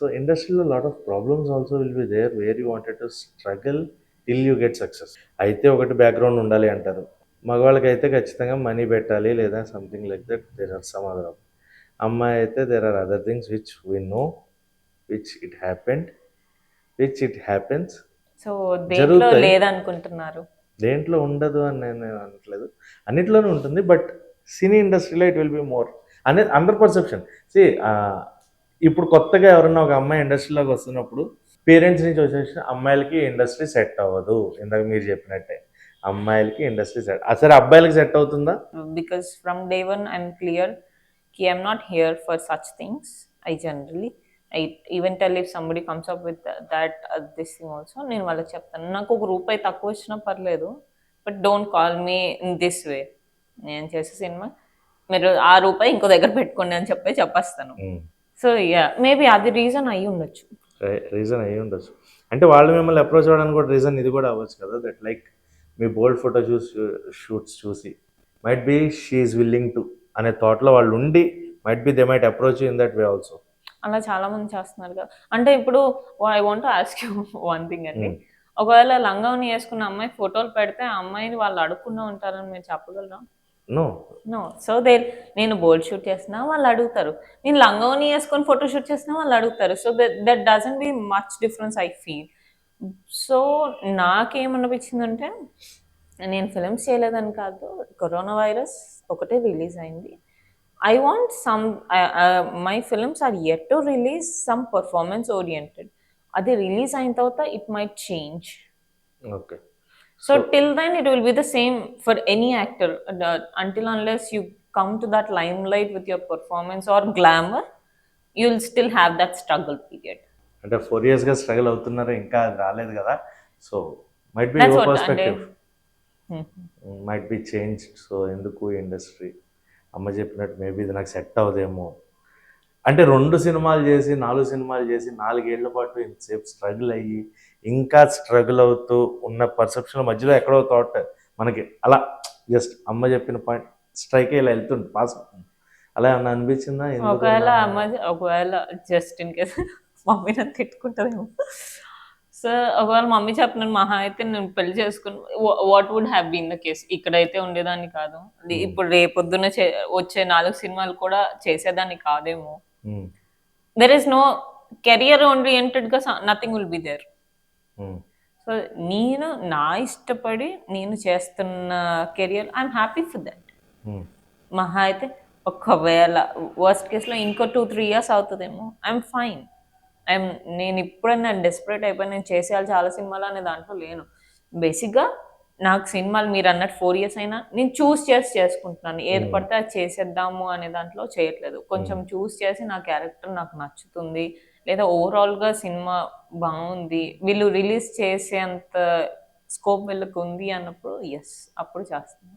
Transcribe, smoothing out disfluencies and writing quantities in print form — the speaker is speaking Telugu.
సో ఇండస్ట్రీలో lot of problems also will be there where you wanted to struggle till you get success. అయితే ఒకటి బ్యాక్గ్రౌండ్ ఉండాలి అంటారు. మగవాళ్ళకైతే ఖచ్చితంగా మనీ పెట్టాలి లేదా something like that there are some other. అమ్మాయి అయితే there are other things which we know which it happened which it happens. So దేంట్లో జరుగుతాయి. లేదనుకుంటున్నారు? దేంట్లో ఉండదు అని నేను అనట్లేదు, అన్నిట్లోనూ ఉంటుంది. బట్ సినీ ఇండస్ట్రీలో ఇట్ విల్ బి మోర్ అనేది అందర్ పర్సెప్షన్. సి ఇప్పుడు కొత్తగా ఎవరన్నా ఒక అమ్మాయి ఇండస్ట్రీలోకి వస్తున్నప్పుడు పేరెంట్స్ నుంచి వచ్చేసిన అమ్మాయిలకి ఇండస్ట్రీ సెట్ అవ్వదు. ఇందాక మీరు చెప్పినట్టే అమ్మాయిలకి ఇండస్ట్రీ సెట్, సరే అబ్బాయిలకి సెట్ అవుతుందా? Because from day one I'm clear ki I'm not here for such things. I even tell if somebody comes up with that this thing also, నేను వాళ్ళకి చెప్తాను నాకు ఒక రూపాయి తక్కువ వచ్చినా పర్లేదు, but don't call me in this way. నేను చేసే సినిమా మీరు ఆ రూపాయి ఇంకో దగ్గర పెట్టుకోండి అని చెప్పేస్తాను. సో యా, మేబీ అది రీజన్ అయ్యి ఉండొచ్చు. రీజన్ అయ్యి ఉండొచ్చు అంటే వాళ్ళు మిమ్మల్ని అప్రోచ్ అవ్వడానికి కూడా రీజన్ ఇది కూడా అవ్వచ్చు కదా. దట్ లైక్ మీ బోల్డ్ ఫోటో షూట్స్ చూసి might be she's willing to అనే థాట్లో వాళ్ళు ఉండి might be they might approach in that way also. అలా చాలా మంది చేస్తున్నారు కదా. అంటే ఇప్పుడు I want to ask you one thing అండి. ఒకవేళ లంగావని వేసుకున్న అమ్మాయి ఫోటోలు పెడితే ఆ అమ్మాయిని వాళ్ళు అడుక్కునే ఉంటారని మీరు చెప్పగలరా? No no. సో నేను బోల్డ్ షూట్ చేసినా వాళ్ళు అడుగుతారు, నేను లంగావని వేసుకొని ఫోటో షూట్ చేసినా వాళ్ళు అడుగుతారు. So that doesn't be much difference I feel. So నాకేమనిపించిందంటే, నేను ఫిలిమ్స్ చేయలేదని కాదు, కరోనా వైరస్ ఒకటే రిలీజ్ అయింది. I want some, my films are yet to release some performance oriented. అది రిలీజ్ అయిన తర్వాత it might change. Okay. So till then it will be the same for any actor. Until unless you come to that limelight with your performance or glamour, you'll still have that struggle period. అంటే 4 yearsగా స్ట్రగుల్ అవుతున్నారు, ఇంకా అది రాలేదు కదా. So might be That's your what perspective might be change. So ఎందుకు ఇండస్ట్రీ అమ్మ చెప్పినట్టు మేబీ ఇది నాకు సెట్ అవ్వదేమో అంటే 2 సినిమాలు చేసి 4 సినిమాలు చేసి 4 ఏళ్ల పాటు ఇంతసేపు స్ట్రగుల్ అయ్యి ఇంకా స్ట్రగుల్ అవుతూ ఉన్న పర్సెప్షన్ మధ్యలో ఎక్కడో థాట్ మనకి అలా జస్ట్ అమ్మ చెప్పిన పాయింట్ స్ట్రైక్ ఇలా వెళ్తుంది పాస్ అవుతుంది, అలా ఏమన్నా అనిపించిందా? ఒకవేళ జస్ట్ ఇన్ కేస్ మమ్మీ నన్ను తిట్టుకుంటుందేమో. సో ఒకవేళ మమ్మీ చెప్పిన మహా అయితే నేను పెళ్లి చేసుకుని what would have been the case, ఇక్కడైతే ఉండేదాన్ని కాదు. ఇప్పుడు రేపొద్దున వచ్చే 4 సినిమాలు కూడా చేసేదాన్ని కాదేమో. There is no career oriented గా nothing will be there. So నేను నా ఇష్టపడి నేను చేస్తున్న career I'm happy for that. మహా అయితే ఒకవేళ వర్స్ట్ కేసులో ఇంకో 2-3 years అవుతుందేమో, ఐఎమ్ ఫైన్. నేను ఇప్పుడన్నా డెస్పరేట్ అయిపోయి నేను చేసేయాలి చాలా సినిమాలు అనే దాంట్లో లేను. బేసిక్గా నాకు సినిమాలు మీరు అన్నట్టు 4 years అయినా నేను చూస్ చేసి చేసుకుంటున్నాను. ఏది పడితే అది చేసేద్దాము అనే దాంట్లో చేయట్లేదు. కొంచెం చూస్ చేసి నా క్యారెక్టర్ నాకు నచ్చుతుంది, లేదా ఓవరాల్గా సినిమా బాగుంది, వీళ్ళు రిలీజ్ చేసేంత స్కోప్ వీళ్ళకి ఉంది అన్నప్పుడు ఎస్, అప్పుడు చేస్తాను.